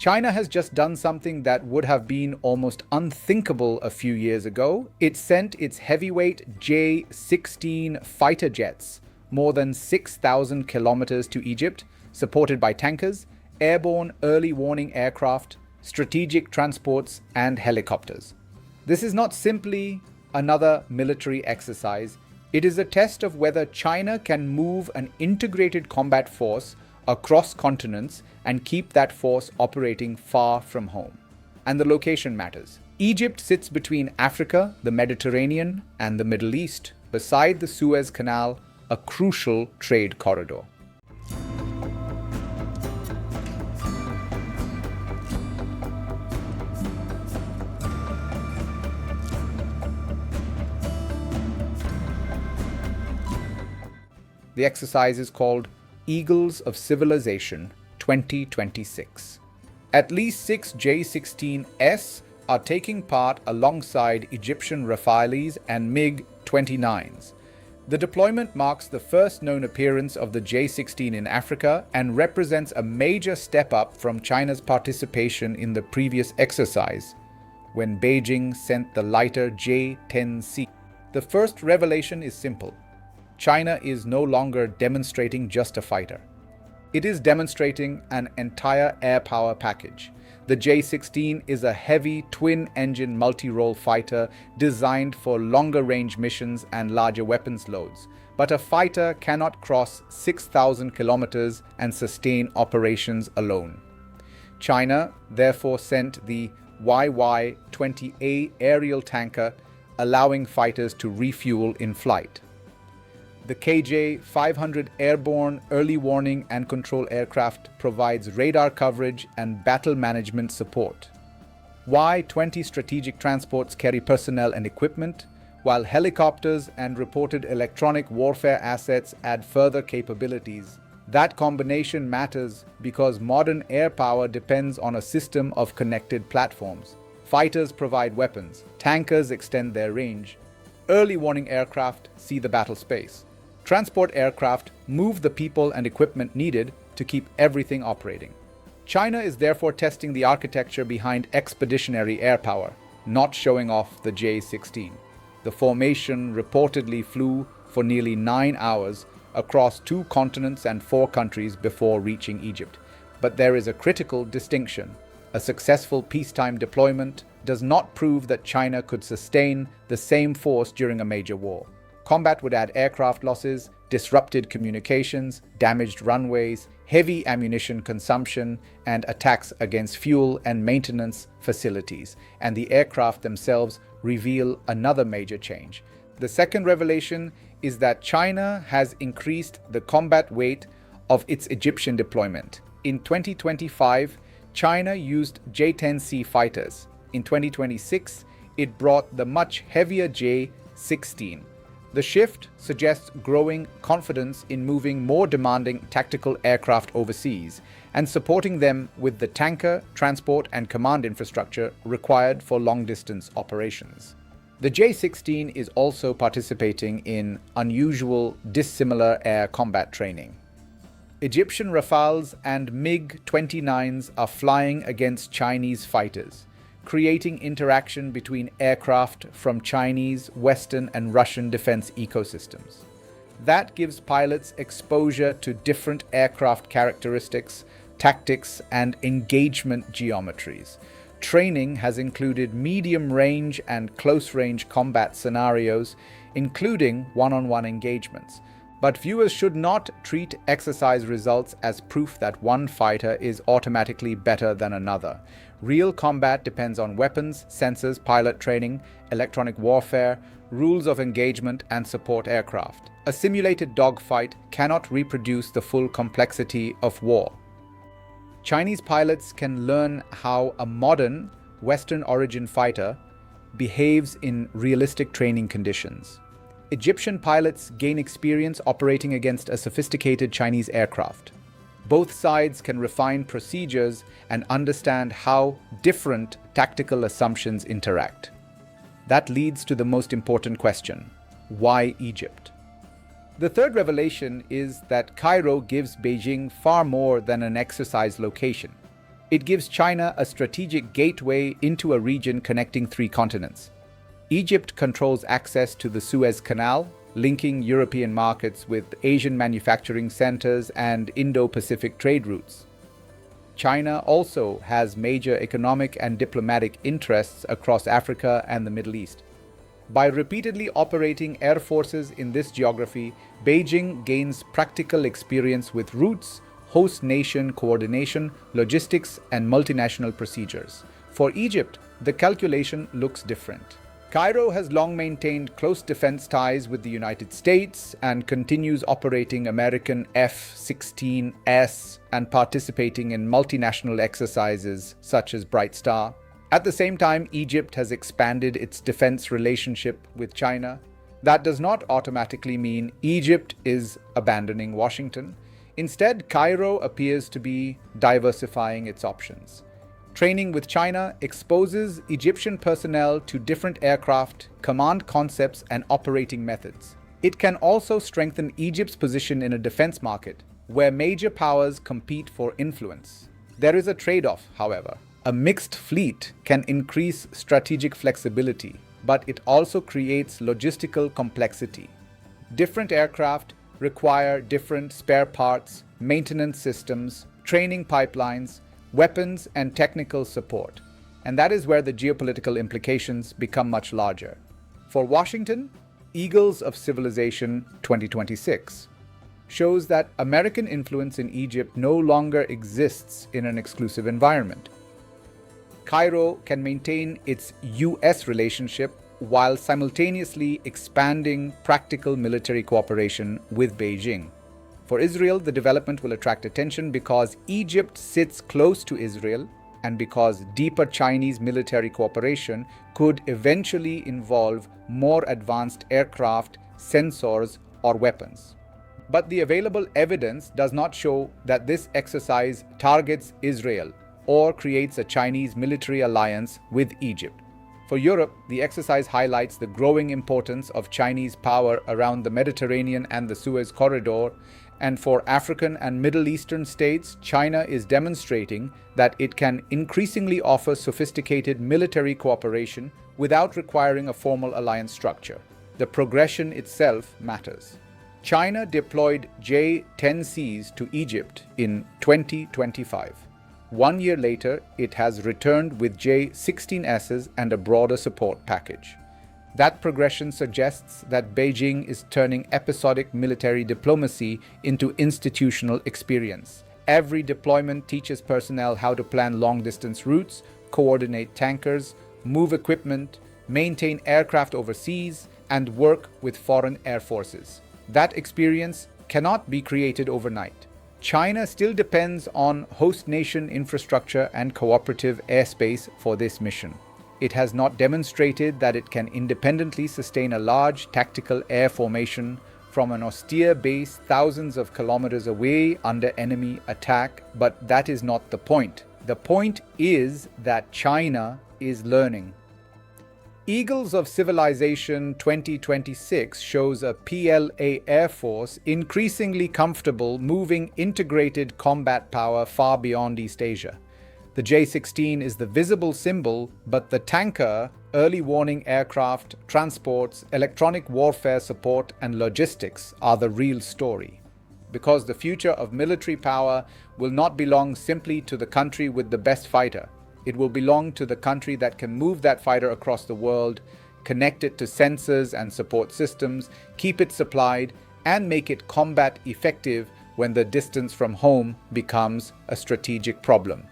China has just done something that would have been almost unthinkable a few years ago. It sent its heavyweight J-16 fighter jets more than 6,000 kilometers to Egypt, supported by tankers, airborne early warning aircraft, strategic transports, and helicopters. This is not simply another military exercise. It is a test of whether China can move an integrated combat force across continents and keep that force operating far from home. And the location matters. Egypt sits between Africa, the Mediterranean, and the Middle East, beside the Suez Canal, a crucial trade corridor. The exercise is called Eagles of Civilization 2026. At least 6 J-16s are taking part alongside Egyptian Rafales and MiG-29s. The deployment marks the first known appearance of the J-16 in Africa and represents a major step up from China's participation in the previous exercise, when Beijing sent the lighter J-10C. The first revelation is simple. China is no longer demonstrating just a fighter. It is demonstrating an entire air power package. The J-16 is a heavy twin-engine multi-role fighter designed for longer-range missions and larger weapons loads. But a fighter cannot cross 6,000 kilometers and sustain operations alone. China therefore sent the YY-20A aerial tanker, allowing fighters to refuel in flight. The KJ-500 airborne early warning and control aircraft provides radar coverage and battle management support. Y-20 strategic transports carry personnel and equipment, while helicopters and reported electronic warfare assets add further capabilities. That combination matters because modern air power depends on a system of connected platforms. Fighters provide weapons, tankers extend their range, early warning aircraft see the battle space. Transport aircraft move the people and equipment needed to keep everything operating. China is therefore testing the architecture behind expeditionary air power, not showing off the J-16. The formation reportedly flew for nearly 9 hours across 2 continents and 4 countries before reaching Egypt. But there is a critical distinction. A successful peacetime deployment does not prove that China could sustain the same force during a major war. Combat would add aircraft losses, disrupted communications, damaged runways, heavy ammunition consumption, and attacks against fuel and maintenance facilities. And the aircraft themselves reveal another major change. The second revelation is that China has increased the combat weight of its Egyptian deployment. In 2025, China used J-10C fighters. In 2026, it brought the much heavier J-16. The shift suggests growing confidence in moving more demanding tactical aircraft overseas and supporting them with the tanker, transport, and command infrastructure required for long-distance operations. The J-16 is also participating in unusual dissimilar air combat training. Egyptian Rafales and MiG-29s are flying against Chinese fighters, creating interaction between aircraft from Chinese, Western, and Russian defense ecosystems. That gives pilots exposure to different aircraft characteristics, tactics, and engagement geometries. Training has included medium-range and close-range combat scenarios, including one-on-one engagements. But viewers should not treat exercise results as proof that one fighter is automatically better than another. Real combat depends on weapons, sensors, pilot training, electronic warfare, rules of engagement, and support aircraft. A simulated dogfight cannot reproduce the full complexity of war. Chinese pilots can learn how a modern, Western-origin fighter behaves in realistic training conditions. Egyptian pilots gain experience operating against a sophisticated Chinese aircraft. Both sides can refine procedures and understand how different tactical assumptions interact. That leads to the most important question: why Egypt? The third revelation is that Cairo gives Beijing far more than an exercise location. It gives China a strategic gateway into a region connecting three continents. Egypt controls access to the Suez Canal, linking European markets with Asian manufacturing centers and Indo-Pacific trade routes. China also has major economic and diplomatic interests across Africa and the Middle East. By repeatedly operating air forces in this geography, Beijing gains practical experience with routes, host nation coordination, logistics, and multinational procedures. For Egypt, the calculation looks different. Cairo has long maintained close defense ties with the United States and continues operating American F-16s and participating in multinational exercises such as Bright Star. At the same time, Egypt has expanded its defense relationship with China. That does not automatically mean Egypt is abandoning Washington. Instead, Cairo appears to be diversifying its options. Training with China exposes Egyptian personnel to different aircraft, command concepts, and operating methods. It can also strengthen Egypt's position in a defense market, where major powers compete for influence. There is a trade-off, however. A mixed fleet can increase strategic flexibility, but it also creates logistical complexity. Different aircraft require different spare parts, maintenance systems, training pipelines, weapons, and technical support. And that is where the geopolitical implications become much larger. For Washington, Eagles of Civilization 2026 shows that American influence in Egypt no longer exists in an exclusive environment. Cairo can maintain its US relationship while simultaneously expanding practical military cooperation with Beijing. For Israel, the development will attract attention because Egypt sits close to Israel and because deeper Chinese military cooperation could eventually involve more advanced aircraft, sensors, or weapons. But the available evidence does not show that this exercise targets Israel or creates a Chinese military alliance with Egypt. For Europe, the exercise highlights the growing importance of Chinese power around the Mediterranean and the Suez Corridor, and for African and Middle Eastern states, China is demonstrating that it can increasingly offer sophisticated military cooperation without requiring a formal alliance structure. The progression itself matters. China deployed J-10Cs to Egypt in 2025. 1 year later, it has returned with J-16Ss and a broader support package. That progression suggests that Beijing is turning episodic military diplomacy into institutional experience. Every deployment teaches personnel how to plan long-distance routes, coordinate tankers, move equipment, maintain aircraft overseas, and work with foreign air forces. That experience cannot be created overnight. China still depends on host nation infrastructure and cooperative airspace for this mission. It has not demonstrated that it can independently sustain a large tactical air formation from an austere base thousands of kilometers away under enemy attack, but that is not the point. The point is that China is learning. Eagles of Civilization 2026 shows a PLA Air Force increasingly comfortable moving integrated combat power far beyond East Asia. The J-16 is the visible symbol, but the tanker, early warning aircraft, transports, electronic warfare support, and logistics are the real story. Because the future of military power will not belong simply to the country with the best fighter. It will belong to the country that can move that fighter across the world, connect it to sensors and support systems, keep it supplied, and make it combat effective when the distance from home becomes a strategic problem.